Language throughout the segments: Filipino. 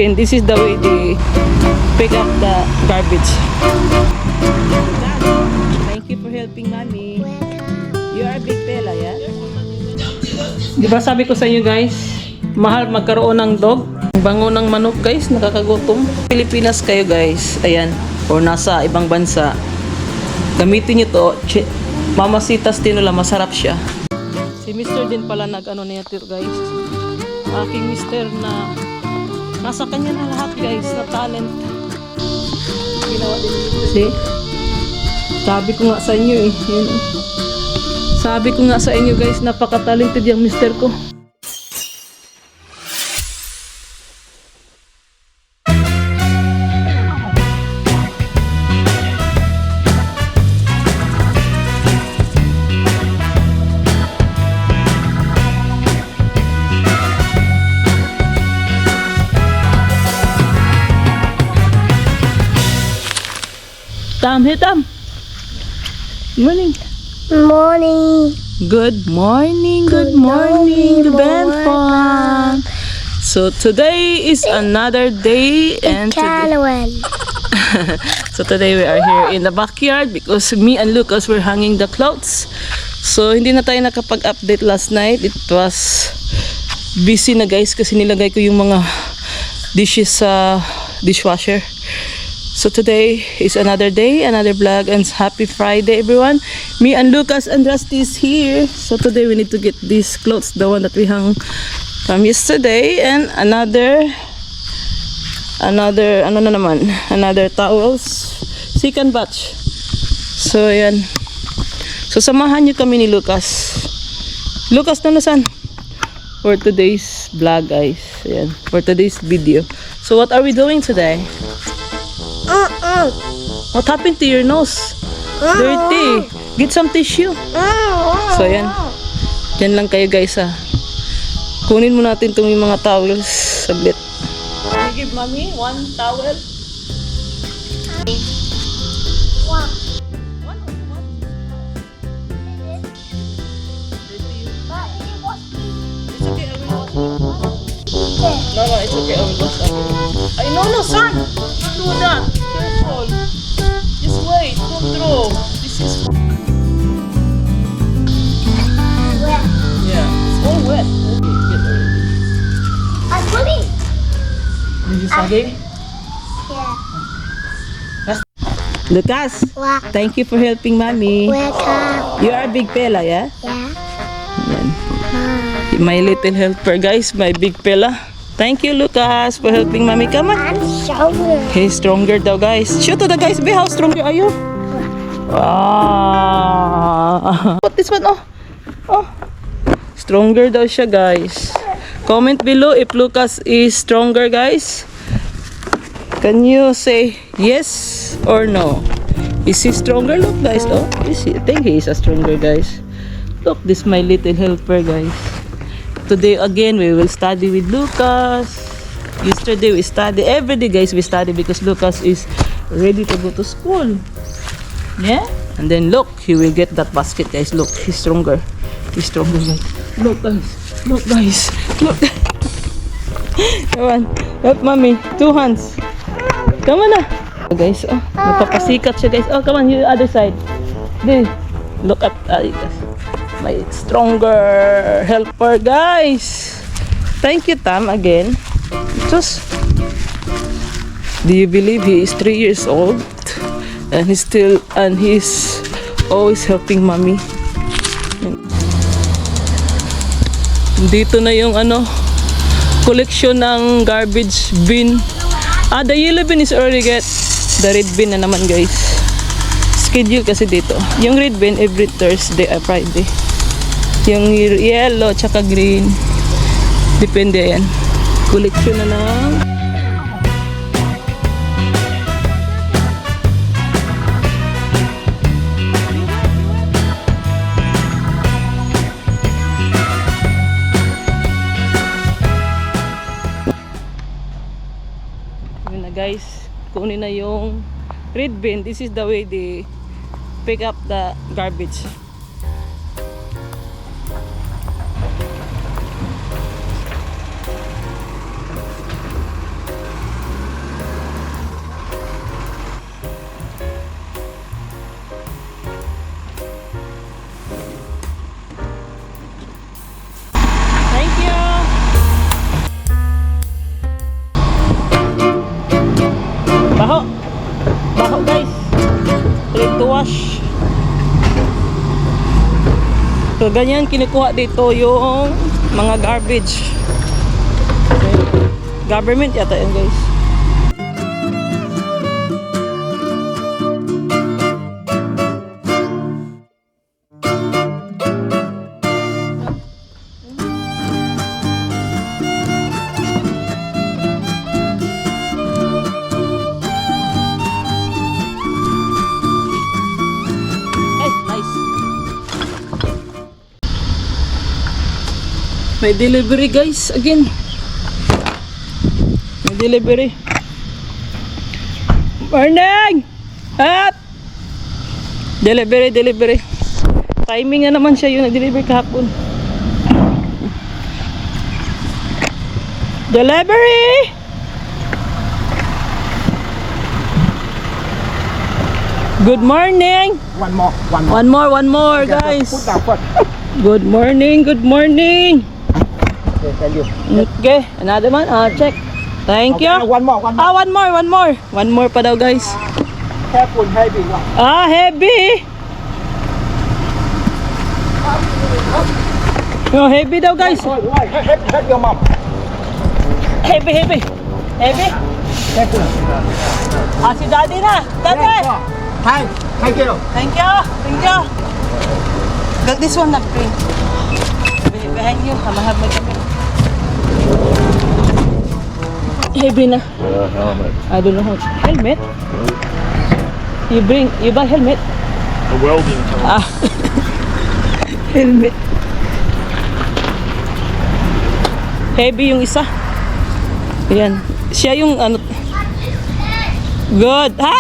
And this is the way they pick up the garbage. Thank you for helping mommy. You are a big fella, yeah? Diba sabi ko sa inyo guys, mahal magkaroon ng dog. Bango ng manok guys, nakakagutom. Pilipinas kayo guys, ayan, or nasa ibang bansa. Gamitin nyo to, Mamasitas Tinola, masarap siya. Si Mr. din pala nag-ano niya guys. Aking Mr. na nasa kanya na lahat guys, na talent. Ginawa din dito. See? Sabi ko nga sa inyo eh. Yan. Sabi ko nga sa inyo guys, napaka-talented yung Mr. ko. Tam, hey Tam. Morning. Morning. Good morning. Good morning, Ben Fun. So today is another day, and so today we are here in the backyard because me and Lucas were hanging the clothes. So hindi na tayo nakapag-update last night. It was busy na guys kasi nilagay ko yung mga dishes sa dishwasher. So today is another day, another vlog, and happy Friday everyone. Me and Lucas and Rusty is here. So today we need to get these clothes, the one that we hung from yesterday, and another towels, second batch. So yan. So samahan niyo kami ni Lucas. Lucas na nasan? For today's vlog guys. Ayan, for today's video. So what are we doing today? What happened to your nose? Dirty. Get some tissue. So yan. Yan lang kayo guys ha. Kunin mo natin itong mga towels. Saglit. Can you give mommy one towel? One. It's okay, I will wash. No, it's okay, I will wash. Ay, no, son! Don't do that. Careful. Just wait. Don't throw. This is... Wet. Yeah, it's all wet. I'm swimming. Did you study? Yeah. Lucas, What? thank you for helping mommy. Welcome. You are a big fella, yeah? Yeah. Yan. My little helper, guys. My big fella. Thank you, Lucas, for helping mommy. Come on. I'm stronger. He's stronger daw, guys. Show to the guys, be how stronger are you? Wow. What this one? Oh. Stronger daw siya, guys. Comment below if Lucas is stronger, guys. Can you say yes or no? Is he stronger? Look, guys. Oh, I think he is a stronger, guys. Look, this is my little helper, guys. Today again we will study with Lucas. Yesterday we study. Every day guys we study because Lucas is ready to go to school. Yeah? And then look, he will get that basket guys. Look, he's stronger. He's stronger guys. Look guys. Look guys. Look. Come on. Help mommy. 2 hands. Come on na. Oh, guys. Oh, napapasikat siya guys. Oh, come on. You other side. There. Look at my stronger helper guys. Thank you Tam again. Just do you believe he is 3 years old and he's always helping mommy. Dito na yung collection ng garbage bin. The yellow bin is already get. The red bin na naman guys. Schedule kasi dito. Yung red bin every Thursday or Friday. Yung yellow tsaka green. Depende yan. Collection na lang. Yun na guys. Kunin na yung red bin. This is the way they pick up the garbage. So, ganyan kinukuha dito yung mga garbage. Government yata yan, guys. Ay, nice. May delivery, guys, again. May delivery. Morning! At! Delivery. Timing na naman siya yung nag-deliver kahapon. Delivery! Good morning! One more, guys. Put down first. Good morning. Okay, thank you. Okay, another one. Check. Thank you. Okay, one more. One more pa daw, guys. Careful, heavy one. Heavy. Oh, heavy daw, guys. Why? Help your mom. Heavy. Careful. Si daddy na. Daddy. Thank you. Thank you. Got this one na free. Behind you. Hamahab may kami. Heavy na. Helmet. I don't know how. Helmet? You buy helmet? A welding helmet. Helmet. Heavy yung isa. Ayan. Siya yung ano. Good. Ha?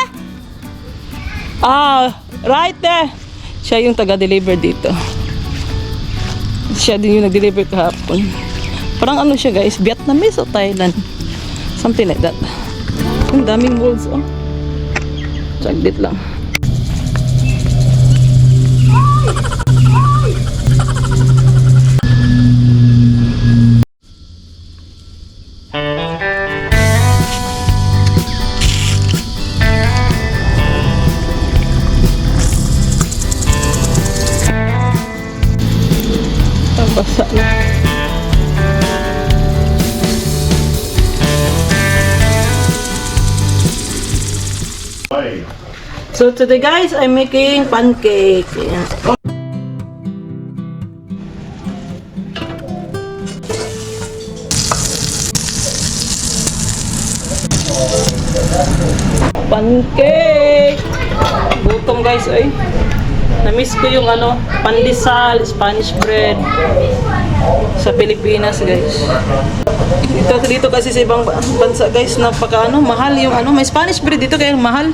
Right there. Siya yung taga-deliver dito. Siya din yung nag-deliver kahapon. Parang ano siya, guys, Vietnamese o Thailand. Something like that. Ang daming molds, oh. Saglit lang. Basa na. So today, guys, I'm making pancake. Ayan. Pancake. Gutom, guys, ay. Na-miss ko yung ano, pandesal, Spanish bread sa Pilipinas, guys. Dito kasi sa ibang bansa, guys, napaka ano, mahal yung ano, may Spanish bread dito kaya mahal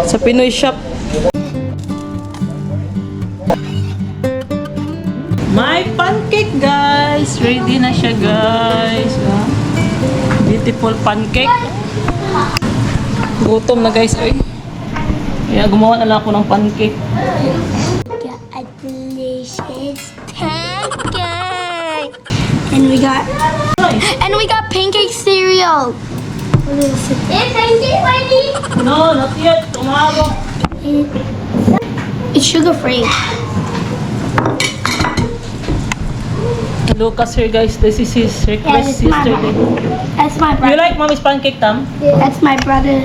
sa Pinoy shop. My pancake, guys. Ready na siya, guys. Beautiful pancake. Gutom na, guys, ay. Kaya gumawa na lang ako ng pancake. Got a delicious pancake. And we got pancake cereal. Is pancake ready? No, not yet. Tomorrow. It's sugar free. Lucas here, guys. This is his request it's my yesterday. That's my You brother. like mommy's pancake, Tam? That's my brother.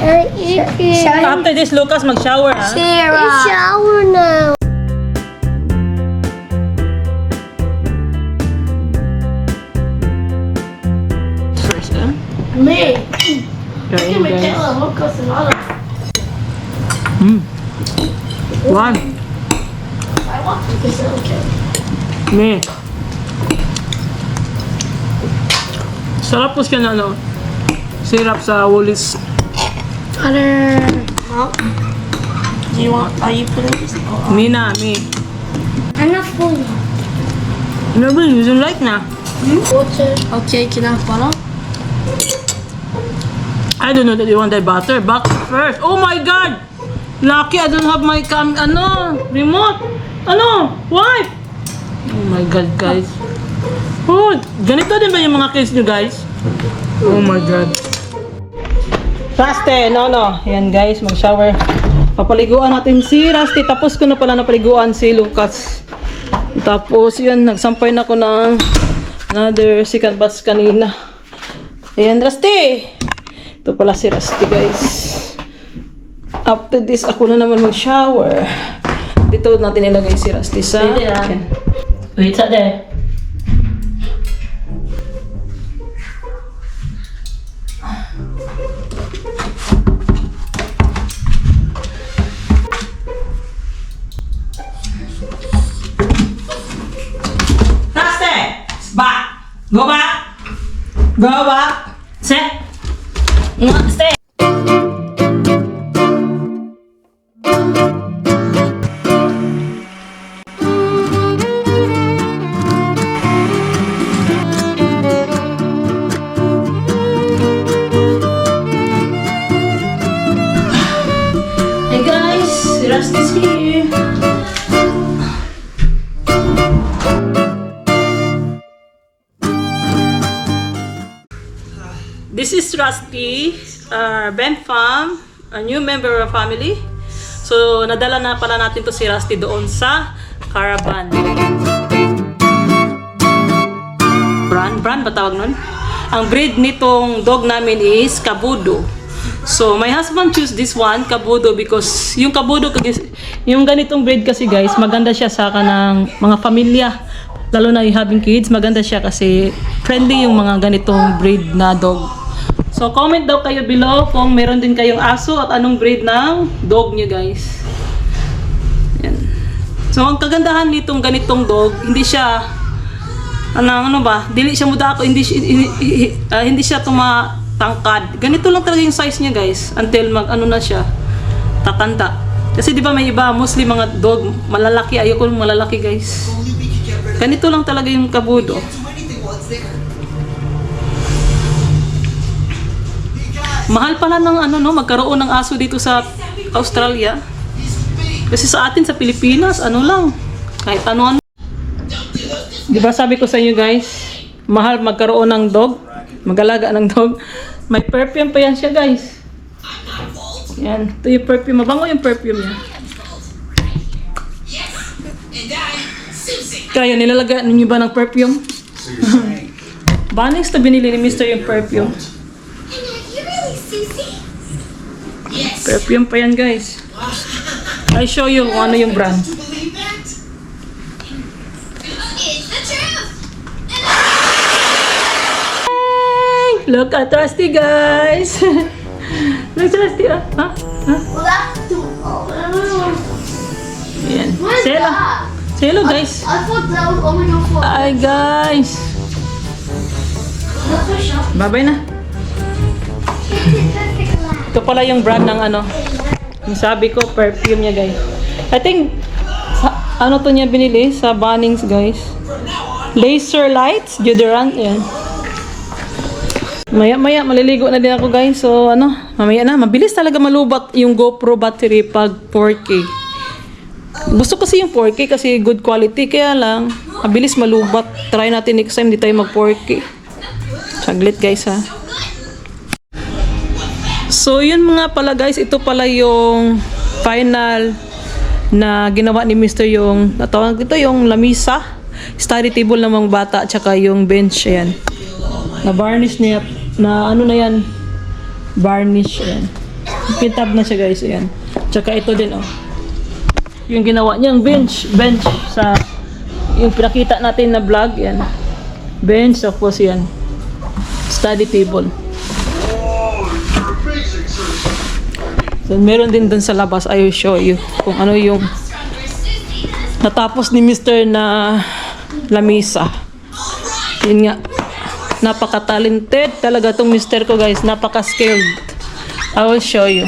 After this, Lucas, mag-shower, ha? Sarah. Shower now. First, huh? Me. Kain, guys. Lucas and all. One. I want this. Okay. Me. Sarap po siya na, ano, syrup sa Woolies. Butter. Mom, do you want? Are you putting this? Me na, me. I'm not full. Never, you don't like na. Butter. Okay, can I have butter? I don't know that you want that butter. Back first. Oh my God! Lucky I don't have my remote. Ano? Why? Oh my God, guys. Oh, ganito din ba yung mga kids nyo, guys? Oh my God. Faste, no. Yan, guys, mag-shower. Papaliguan natin si Rusty. Tapos ko na pala napaliguan si Lucas. Tapos yan, nagsampay na ako ng another second batch kanina. Ayan, Rusty! Ito pala si Rusty, guys. After this, ako na naman mag-shower. Dito natin ilagay si Rusty sa... Ayan. Wait up there. Rusty! Back! Go back! Go back! Sit. Stay. Hey guys, si Rusty's here. This is Rusty, Ben Pham, a new member of our family. So, nadala na pala natin to si Rusty doon sa caravan. Brand ba tawag nun? Ang breed nitong dog namin is Kabudo. So, my husband choose this one, Kabudo, because yung Kabudo, yung ganitong breed kasi guys, maganda siya sa kanang mga pamilya. Lalo na yung having kids, maganda siya kasi friendly yung mga ganitong breed na dog. So, comment daw kayo below kung meron din kayong aso at anong breed ng dog nyo guys. Yan. So, ang kagandahan nitong ganitong dog, hindi siya ano ba? Dili siya muda ako, hindi siya tumatangkad. Ganito lang talaga yung size niya, guys, until ano na siya, tatanda. Kasi 'di ba may iba, mostly mga dog malalaki, ayoko ng malalaki, guys. Ganito lang talaga yung Kabudo. Mahal pala ng magkaroon ng aso dito sa Australia. Kasi sa atin sa Pilipinas, lang, kahit ano. Di ba sabi ko sa inyo guys, mahal magkaroon ng dog, mag-alaga ng dog. May perfume pa yan siya guys. Yan, ito yung perfume, mabango yung perfume niya. Kaya nilalagaan ninyo ba ng perfume? Banings to binili ni Mr. yung perfume. Perfume pa yan guys. I show you kung ano yung brand. Look at Rusty, guys. Look at Rusty, ah. Huh? Huh? Well, that's too old. Yan. What is Say hello. that? Say hello, guys. I thought that was only good for Hi, guys. the fish up. Bye-bye na. Ito pala yung brand ng yung sabi ko, perfume niya, guys. I think, to niya binili? Sa Bunnings, guys. Laser Lights, deodorant, yan. Maya, maliligo na din ako guys. So, mamaya na. Mabilis talaga malubat yung GoPro battery pag 4K. Gusto kasi yung 4K kasi good quality. Kaya lang, mabilis malubat. Try natin next time, di tayo mag 4K. Saglit guys ha. So, yun mga pala guys. Ito pala yung final na ginawa ni Mr. yung, natawag ito yung lamisa. Study table ng mga bata. Tsaka yung bench. Ayan. Na-varnish niya. Na na yan, varnish, ayan. Pintab na siya guys, ayan. Tsaka ito din, yung ginawa niyang bench sa, yung pinakita natin na vlog, yan. Bench, tapos yan. Study table. So, meron din dun sa labas, I will show you kung ano yung natapos ni Mr. na lamisa. Yun nga. Napaka-talented talaga tong mister ko guys. Napaka-skilled. I will show you.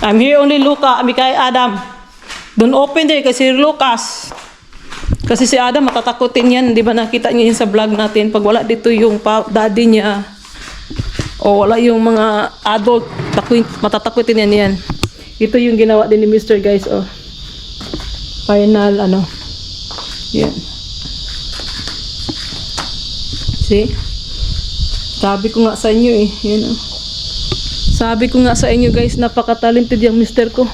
I'm here only Luca. Ami kay Adam. Don't open there kasi Lucas. Kasi si Adam matatakutin yan. Di ba nakita niyo yun sa vlog natin. Pag wala dito yung daddy niya o wala yung mga adult, matatakutin yan. Ito yung ginawa din ni Mr. guys. Final yan. See? Sabi ko nga sa inyo yan Sabi ko nga sa inyo guys, napaka-talented yung mister ko.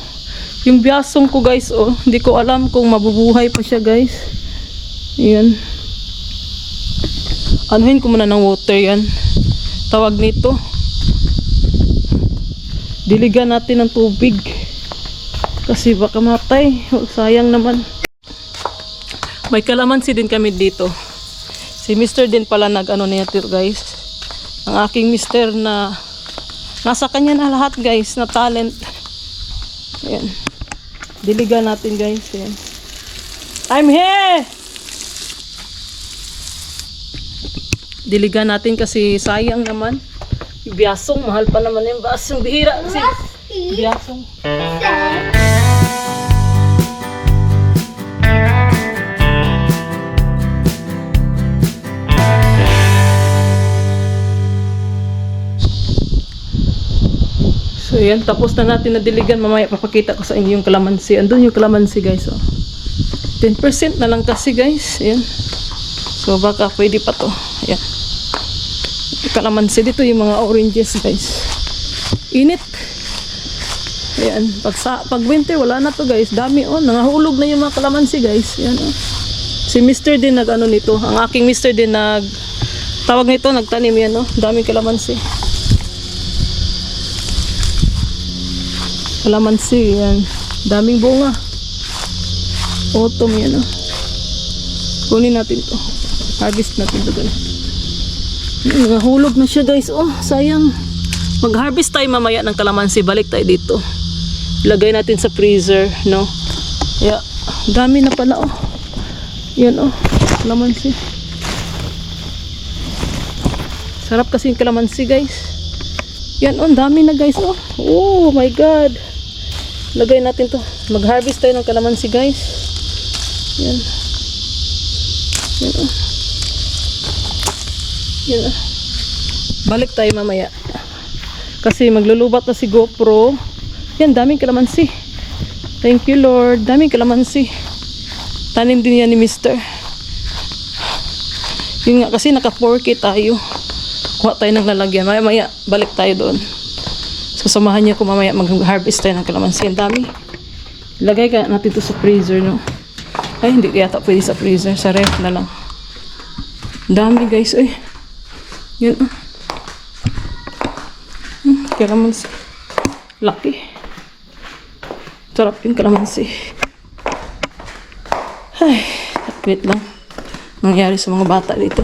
Yung biyasong ko guys, oh, hindi ko alam kung mabubuhay pa siya guys. Ayan. Anuhin ko muna ng water yan. Tawag nito. Diligan natin ng tubig. Kasi baka matay. Oh, sayang naman. May kalamansi din kami dito. Si mister din pala nag-ano niya guys. Ang aking mister na nasa kanya na lahat guys, na talent. Ayan. Diligan natin guys. Ayan. I'm here! Diligan natin kasi sayang naman. Yung biyasong, mahal pa naman yung basong. Bihira kasi. Biyasong. So yan, tapos na natin na diligan. Mamaya papakita ko sa inyo yung kalamansi. Andun yung kalamansi guys. Oh. 10% na lang kasi guys. Ayan. So baka pwede pa to. Ayan. Kalamansi dito yung mga oranges guys. Init. Ayan. Pag winter wala na to guys. Dami oh. Nangahulog na yung mga kalamansi guys. Ayan oh. Si Mr. din nag-ano nito. Ang aking Mr. din tawag nito, nagtanim yan oh. Daming kalamansi. Kalamansi, yan. Daming bunga. Autumn yan, oh. Kunin natin to. Harvest natin to, ganun. Nahulog na siya, guys. Oh, sayang. Mag-harvest tayo mamaya ng kalamansi. Balik tayo dito. Ilagay natin sa freezer, no? Yeah. Dami na pala, oh. Yan, oh. Kalamansi. Sarap kasi yung kalamansi, guys. Yan, oh. Dami na, guys, oh. Oh, my God. Lagay natin to. Mag-harvest tayo ng kalamansi guys. Yan. Yan oh. Yan oh. Balik tayo mamaya. Kasi maglulubat na si GoPro. Yan, daming kalamansi. Thank you Lord. Daming kalamansi. Tanim din yan ni Mr. Yun nga kasi naka 4K tayo. Kuha tayo ng lalagyan. Maya balik tayo doon. So samahan niyo ko mamaya mag-harvest tayo ng kalamansi. Ang dami. Ilagay ka natin to sa freezer, no? Ay, hindi yata pwede sa freezer. Sa ref na lang. Ang dami guys, eh. Yan, oh. Kalamansi. Laki. Sarap yung kalamansi. Ay, wait lang. Nangyari sa mga bata dito.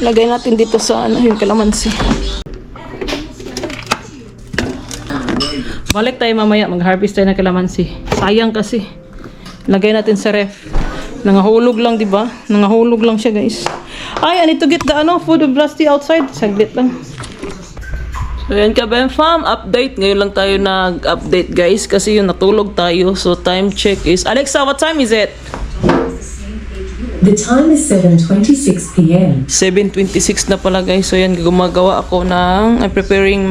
Lagay natin dito sa yung kalamansi. Balik tayo mamaya, mag-harvest tayo ng kalamansi. Sayang kasi. Lagay natin sa ref. Nangahulog lang, di ba? Nangahulog lang siya, guys. Ay, I need to get the food of Rusty outside. Saglit lang. So yan ka, Fam, update. Ngayon lang tayo nag-update, guys, kasi yung natulog tayo. So time check is Alexa, what time is it? The time is 7:26 p.m. 7:26 na pala guys. So yan, gumagawa ako I'm preparing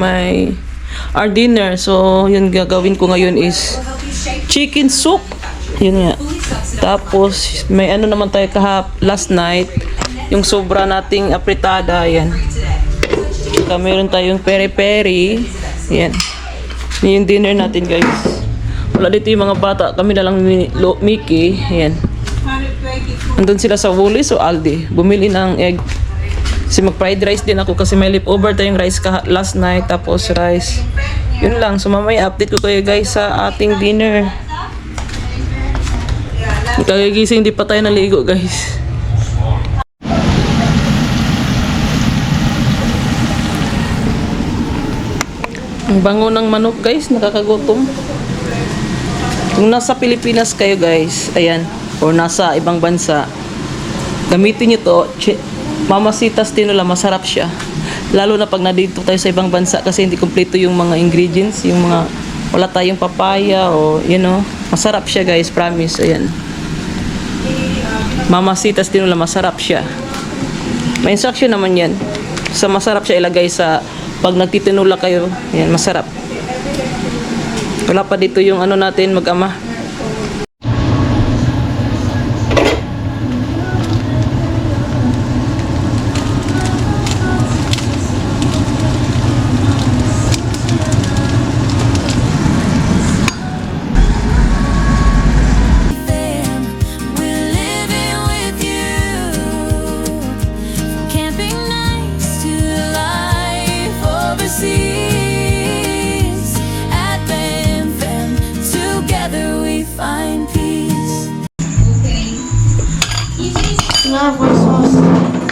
our dinner. So yun, gagawin ko ngayon is chicken soup. Yun nga. Tapos may ano naman tayo last night, yung sobra nating apritada. Yan. Saka meron tayong peri-peri. Yan. Yan yung dinner natin guys. Wala dito yung mga bata. Kami na lang Mickey. Yan. Andun sila sa Woolies o Aldi. Bumili ng egg. Kasi mag-fried rice din ako kasi may leftover tayong rice last night. Tapos rice. Yun lang. So mamaya update ko kayo guys sa ating dinner. Kagigising, hindi pa tayo naligo guys. Ang bango ng manok guys. Nakakagutom. Kung nasa Pilipinas kayo guys, ayan, or nasa ibang bansa, gamitin nyo to. Mamasitas tinola, masarap siya. Lalo na pag nandito tayo sa ibang bansa kasi hindi kumpleto yung mga ingredients, yung mga wala tayong papaya o masarap siya guys, promise. Ayan. Mamasitas tinola, masarap siya. May instruction naman yan. Sa masarap siya ilagay sa pag nagtitinula kayo. Ayan, masarap. Wala pa dito yung natin mag-ama. enough white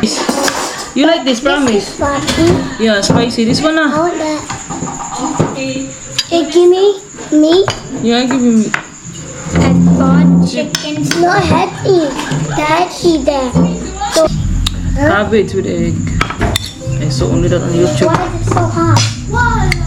sauce. You like this, promise? Spicy. Yeah, spicy. This one I ah. want that. Hey, give me meat Yeah, give me. and fried chicken. It's not heavy. Daddy there. So, Cabbage with egg. I saw only that on YouTube. why is it so hot? Why?